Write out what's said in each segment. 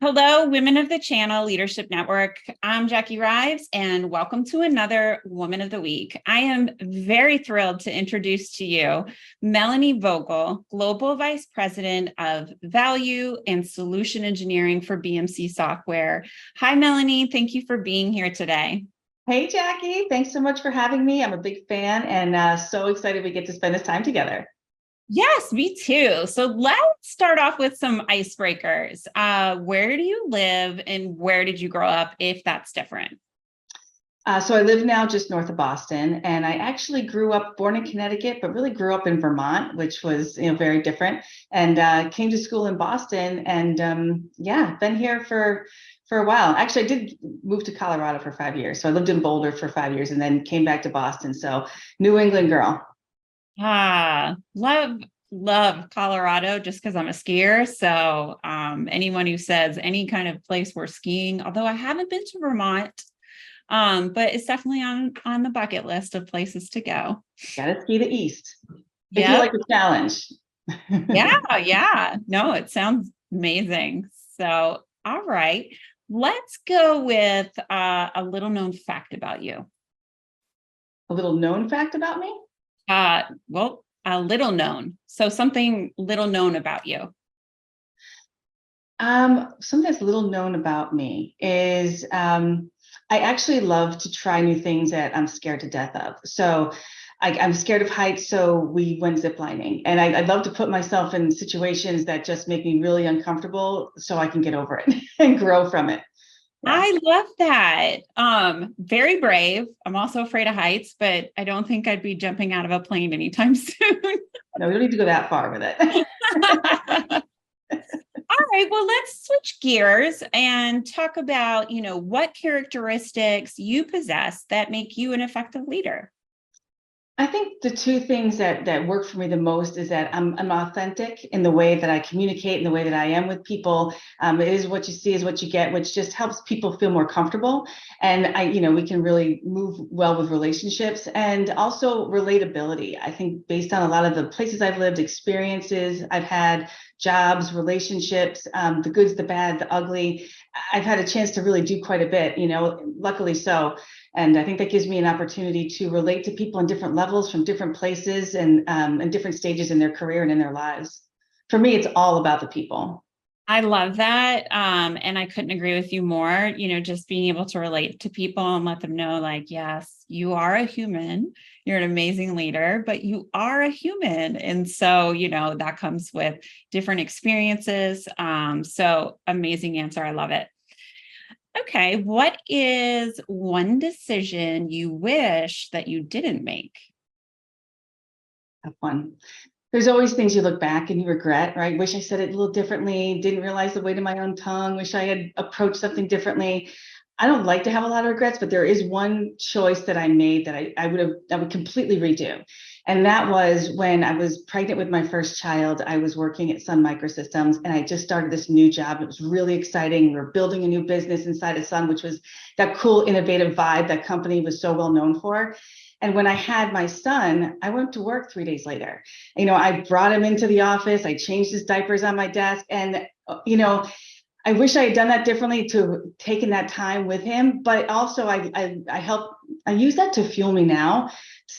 Hello, Women of the Channel Leadership Network. I'm Jackie Rives, and welcome to another Woman of the Week. I am very thrilled to introduce to you Melanie Vogel, Global Vice President of Value and Solution Engineering for BMC Software. Hi, Melanie. Thank you for being here today. Hey, Jackie. Thanks so much for having me. I'm a big fan and so excited we get to spend this time together. Yes, me too. So let's start off with some icebreakers. Where do you live and where did you grow up, if that's different? So I live now just north of Boston, and I actually grew up, born in Connecticut, but really grew up in Vermont, which was very different. And came to school in Boston, and yeah, been here for a while. Actually, I did move to Colorado for 5 years, so I lived in Boulder for 5 years, and then came back to Boston. So New England girl. Love Colorado just because I'm a skier. So anyone who says any kind of place where skiing, although I haven't been to Vermont, but it's definitely on the bucket list of places to go. Gotta ski the East. If Yeah. you like the challenge. Yeah. No, it sounds amazing. So, all right, let's go with a little known fact about you. A little known fact about me? Well, a little known. So something little known about you. Something that's little known about me is I actually love to try new things that I'm scared to death of. So I'm scared of heights, so we went ziplining. And I love to put myself in situations that just make me really uncomfortable so I can get over it and grow from it. Yeah. I love that. Very brave. I'm also afraid of heights, but I don't think I'd be jumping out of a plane anytime soon. No, we don't need to go that far with it. All right, well, let's switch gears and talk about, what characteristics you possess that make you an effective leader. I think the two things that work for me the most is that I'm authentic in the way that I communicate, in the way that I am with people. It is what you see is what you get, which just helps people feel more comfortable. And we can really move well with relationships, and also relatability. I think based on a lot of the places I've lived, experiences I've had, jobs, relationships, the goods, the bad, the ugly, I've had a chance to really do quite a bit, luckily so. And I think that gives me an opportunity to relate to people on different levels, from different places, and different stages in their career and in their lives. For me, it's all about the people. I love that. And I couldn't agree with you more, just being able to relate to people and let them know, like, yes, you are a human, you're an amazing leader, but you are a human. And so, that comes with different experiences. So amazing answer. I love it. Okay, what is one decision you wish that you didn't make? Have fun. There's always things you look back and you regret, right? Wish I said it a little differently, didn't realize the weight of my own tongue, wish I had approached something differently. I don't like to have a lot of regrets, but there is one choice that I made that I would completely redo. And that was when I was pregnant with my first child. I was working at Sun Microsystems, and I just started this new job. It was really exciting. We were building a new business inside of Sun, which was that cool, innovative vibe that company was so well known for. And when I had my son, I went to work 3 days later. I brought him into the office. I changed his diapers on my desk, and I wish I had done that differently, to taken that time with him. But also I use that to fuel me now,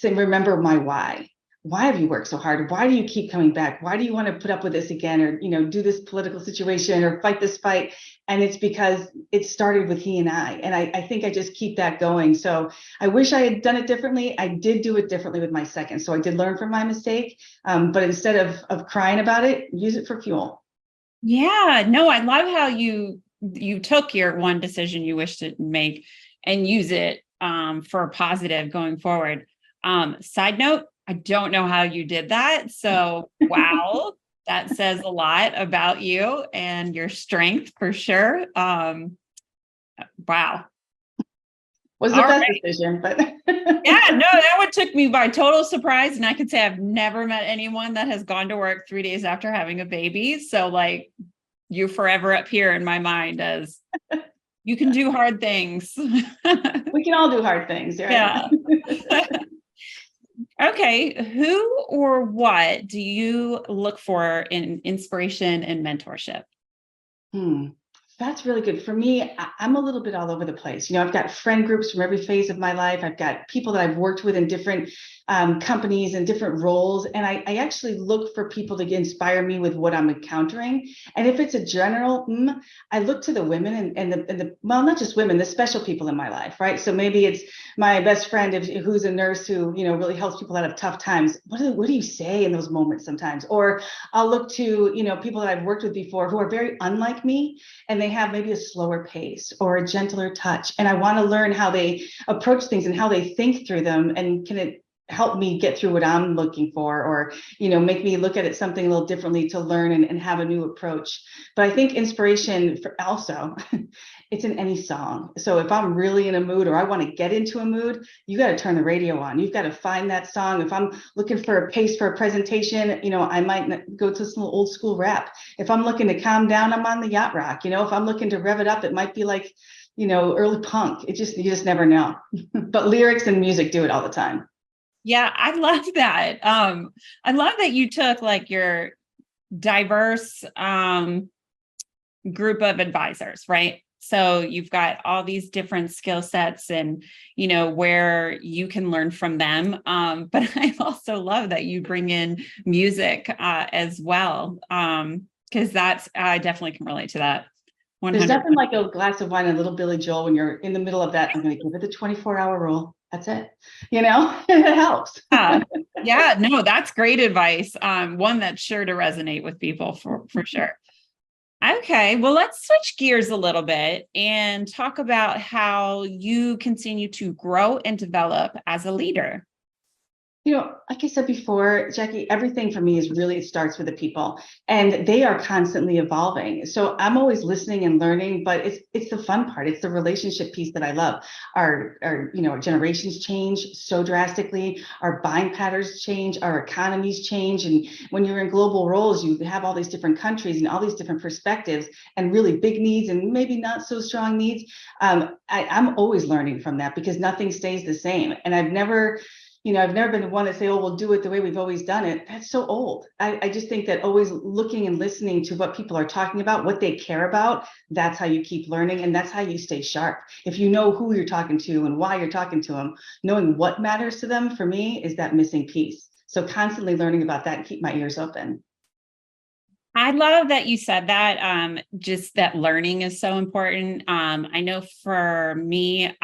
to remember my why. Why have you worked so hard? Why do you keep coming back? Why do you want to put up with this again, or do this political situation, or fight this fight? And it's because it started with he and I. And I think I just keep that going. So I wish I had done it differently. I did do it differently with my second. So I did learn from my mistake. But instead of crying about it, use it for fuel. Yeah, no, I love how you took your one decision you wish to make and use it for a positive going forward. Side note, I don't know how you did that. So, wow, that says a lot about you and your strength for sure. Wow. Was the best decision, but yeah, no, that one took me by total surprise. And I could say I've never met anyone that has gone to work 3 days after having a baby. So like, you forever up here in my mind as you can do hard things. We can all do hard things, right? Yeah. Okay. Who or what do you look for in inspiration and mentorship? That's really good. For me, I'm a little bit all over the place. I've got friend groups from every phase of my life. I've got people that I've worked with in different companies and different roles. And I actually look for people to inspire me with what I'm encountering. And if it's a general, I look to the women and well, not just women, the special people in my life, right? So maybe it's my best friend who's a nurse who, really helps people out of tough times. What do you say in those moments sometimes? Or I'll look to, people that I've worked with before who are very unlike me, and they have maybe a slower pace or a gentler touch. And I want to learn how they approach things and how they think through them. And can it help me get through what I'm looking for, or, make me look at it something a little differently to learn and have a new approach. But I think inspiration for also, it's in any song. So if I'm really in a mood or I want to get into a mood, you got to turn the radio on. You've got to find that song. If I'm looking for a pace for a presentation, I might go to some old school rap. If I'm looking to calm down, I'm on the yacht rock. If I'm looking to rev it up, it might be like, early punk. You just never know. But lyrics and music do it all the time. Yeah, I love that. I love that you took like your diverse group of advisors, right? So you've got all these different skill sets and, where you can learn from them. But I also love that you bring in music as well, because I definitely can relate to that. 100%. There's nothing like a glass of wine and a little Billy Joel when you're in the middle of that. I'm going to give it the 24-hour rule. That's it. It helps. Yeah, no, that's great advice. One that's sure to resonate with people for sure. Okay, well, let's switch gears a little bit and talk about how you continue to grow and develop as a leader. Like I said before, Jackie, everything for me it starts with the people, and they are constantly evolving. So I'm always listening and learning, but it's the fun part. It's the relationship piece that I love. Our generations change so drastically. Our buying patterns change. Our economies change. And when you're in global roles, you have all these different countries and all these different perspectives and really big needs and maybe not so strong needs. I'm always learning from that because nothing stays the same. And I've never been the one to say, oh, we'll do it the way we've always done it. That's so old. I just think that always looking and listening to what people are talking about, what they care about, that's how you keep learning. And that's how you stay sharp. If you know who you're talking to and why you're talking to them, knowing what matters to them, for me, is that missing piece. So constantly learning about that and keep my ears open. I love that you said that. Just that learning is so important. I know for me,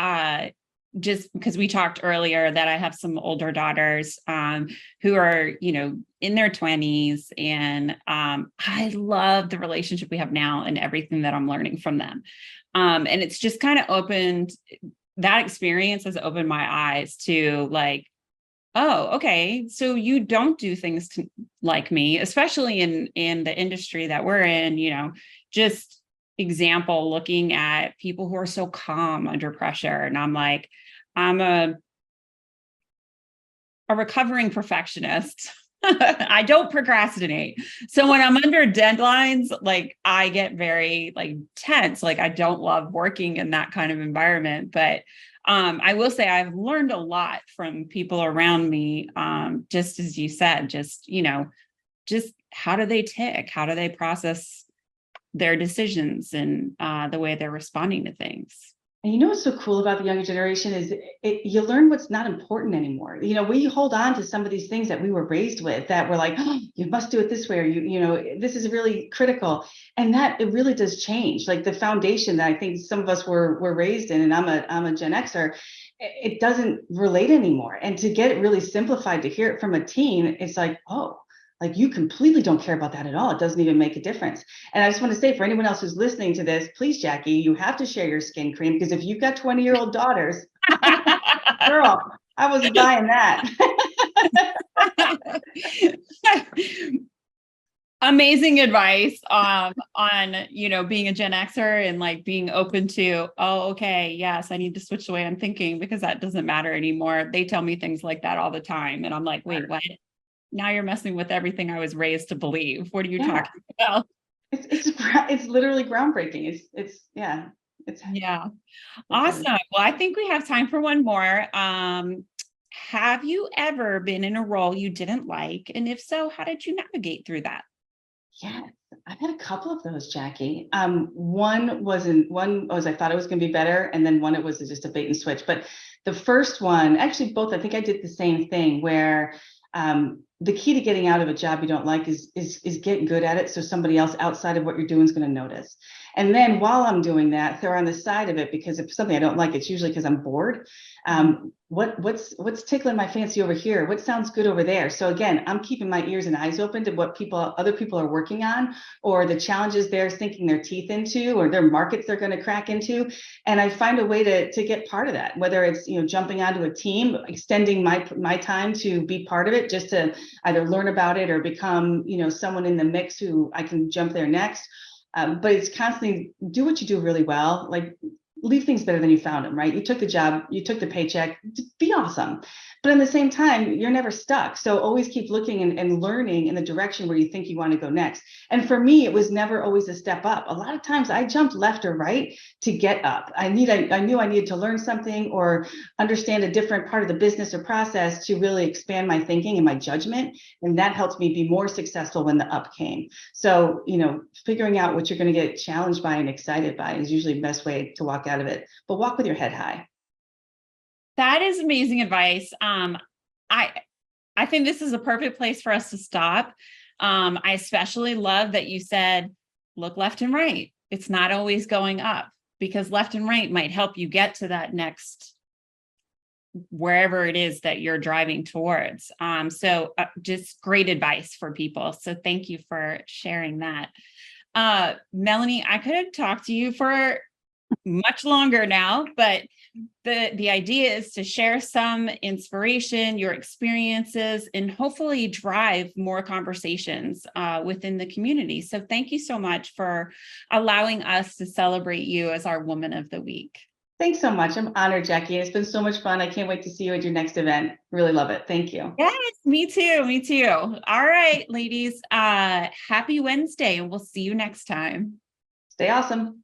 just because we talked earlier that I have some older daughters who are, in their 20s. And I love the relationship we have now and everything that I'm learning from them. And it's just kind of that experience has opened my eyes to like, oh, okay. So you don't do things like me, especially in the industry that we're in, just example, looking at people who are so calm under pressure. And I'm like, I'm a recovering perfectionist. I don't procrastinate. So when I'm under deadlines, like I get very like tense. Like I don't love working in that kind of environment. But I will say I've learned a lot from people around me. Just as you said, just how do they tick? How do they process their decisions and the way they're responding to things? And what's so cool about the younger generation is you learn what's not important anymore. We hold on to some of these things that we were raised with that we're like, oh, you must do it this way, or this is really critical. And that it really does change. Like the foundation that I think some of us were raised in, and I'm a Gen Xer, it doesn't relate anymore. And to get it really simplified, to hear it from a teen, it's like, oh, like you completely don't care about that at all. It doesn't even make a difference. And I just want to say for anyone else who's listening to this, please, Jackie, you have to share your skin cream, because if you've got 20-year-old daughters, girl, I wasn't buying that. Amazing advice on being a Gen Xer and like being open to, oh, okay, yes, I need to switch the way I'm thinking because that doesn't matter anymore. They tell me things like that all the time. And I'm like, wait, what? Now you're messing with everything I was raised to believe. What are you talking about? It's literally groundbreaking. It's Awesome. Well, I think we have time for one more. Have you ever been in a role you didn't like? And if so, how did you navigate through that? Yes, I've had a couple of those, Jackie. One was I thought it was going to be better, and then one it was just a bait and switch. But the first one, actually both, I think I did the same thing where the key to getting out of a job you don't like is get good at it so somebody else outside of what you're doing is going to notice. And then while I'm doing that, throw on the side of it, because if something I don't like, it's usually because I'm bored. What's tickling my fancy over here? What sounds good over there? So again, I'm keeping my ears and eyes open to what other people are working on, or the challenges they're sinking their teeth into, or their markets they're going to crack into. And I find a way to get part of that, whether it's, jumping onto a team, extending my time to be part of it, just to either learn about it or become, someone in the mix who I can jump there next. But it's constantly do what you do really well. Like, leave things better than you found them, right? You took the job, you took the paycheck, be awesome. But at the same time, you're never stuck. So always keep looking and learning in the direction where you think you want to go next. And for me, it was never always a step up. A lot of times I jumped left or right to get up. I knew I needed to learn something or understand a different part of the business or process to really expand my thinking and my judgment. And that helped me be more successful when the up came. So, figuring out what you're going to get challenged by and excited by is usually the best way to walk out of it. But walk with your head high. That is amazing advice. I think this is a perfect place for us to stop. I especially love that you said, look left and right. It's not always going up, because left and right might help you get to that next, wherever it is that you're driving towards. So just great advice for people. So thank you for sharing that. Melanie, I could have talked to you for much longer now, but the idea is to share some inspiration, your experiences, and hopefully drive more conversations within the community. So thank you so much for allowing us to celebrate you as our Woman of the Week. Thanks so much. I'm honored, Jackie. It's been so much fun. I can't wait to see you at your next event. Really love it. Thank you. Yes, me too. Me too. All right, ladies. Happy Wednesday. We'll see you next time. Stay awesome.